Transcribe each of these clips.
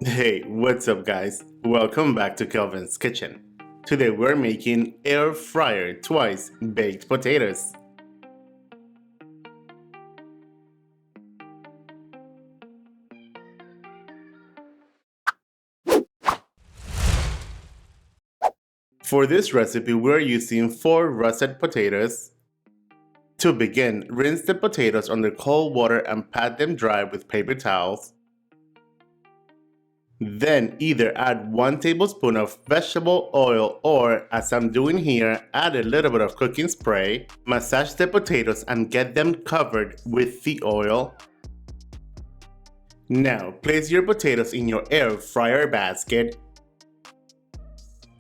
Hey, what's up guys? Welcome back to Kelvin's Kitchen. Today we're making air fryer twice baked potatoes. For this recipe we're using 4 russet potatoes. To begin, rinse the potatoes under cold water and pat them dry with paper towels. Then either add 1 tablespoon of vegetable oil or, as I'm doing here, add a little bit of cooking spray. Massage the potatoes and get them covered with the oil. Now place your potatoes in your air fryer basket.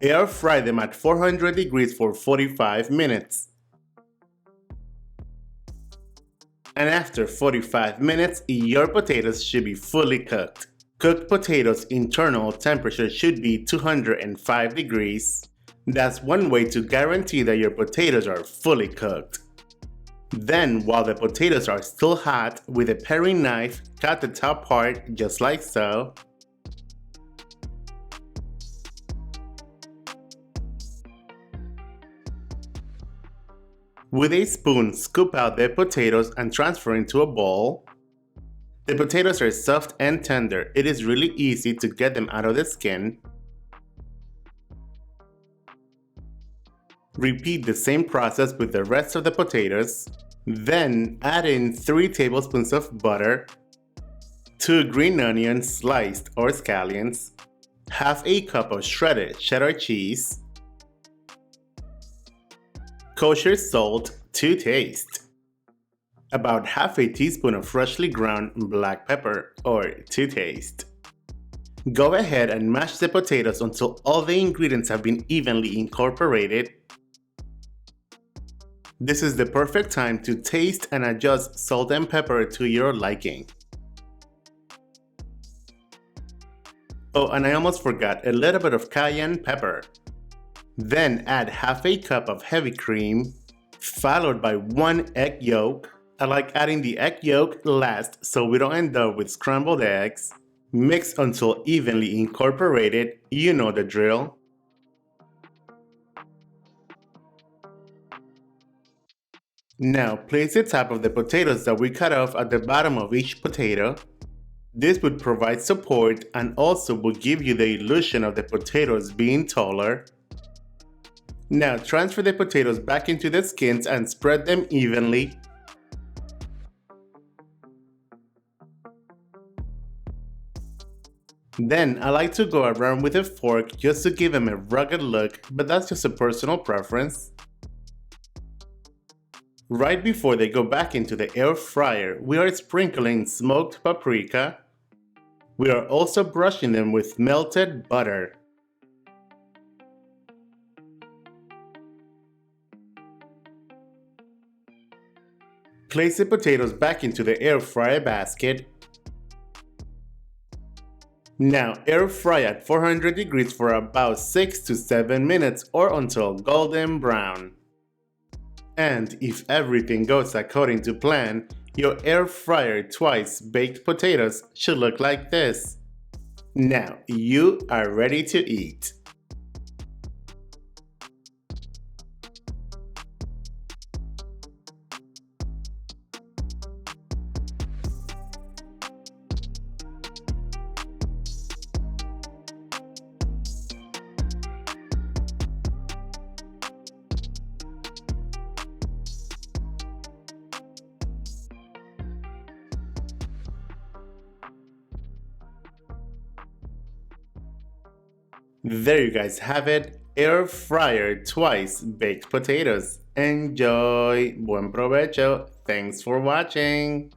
Air fry them at 400 degrees for 45 minutes. And after 45 minutes, your potatoes should be fully cooked. Cooked potatoes' internal temperature should be 205 degrees. That's one way to guarantee that your potatoes are fully cooked. Then, while the potatoes are still hot, with a paring knife, cut the top part just like so. With a spoon, scoop out the potatoes and transfer into a bowl. The potatoes are soft and tender. It is really easy to get them out of the skin. Repeat the same process with the rest of the potatoes. Then add in 3 tablespoons of butter, 2 green onions sliced or scallions, half a cup of shredded cheddar cheese, kosher salt to taste, about half a teaspoon of freshly ground black pepper or to taste. Go ahead and mash the potatoes until all the ingredients have been evenly incorporated. This is the perfect time to taste and adjust salt and pepper to your liking. Oh, and I almost forgot, a little bit of cayenne pepper. Then add half a cup of heavy cream, followed by 1 egg yolk. I like adding the egg yolk last so we don't end up with scrambled eggs. Mix until evenly incorporated, you know the drill. Now place the top of the potatoes that we cut off at the bottom of each potato. This would provide support and also will give you the illusion of the potatoes being taller. Now transfer the potatoes back into the skins and spread them evenly. Then I like to go around with a fork just to give them a rugged look, but that's just a personal preference. Right before they go back into the air fryer, we are sprinkling smoked paprika. We are also brushing them with melted butter. Place the potatoes back into the air fryer basket. Now air fry at 400 degrees for about 6 to 7 minutes or until golden brown. And if everything goes according to plan, your air fryer twice baked potatoes should look like this. Now you are ready to eat. There you guys have it, air fryer twice baked potatoes. Enjoy! Buen provecho! Thanks for watching!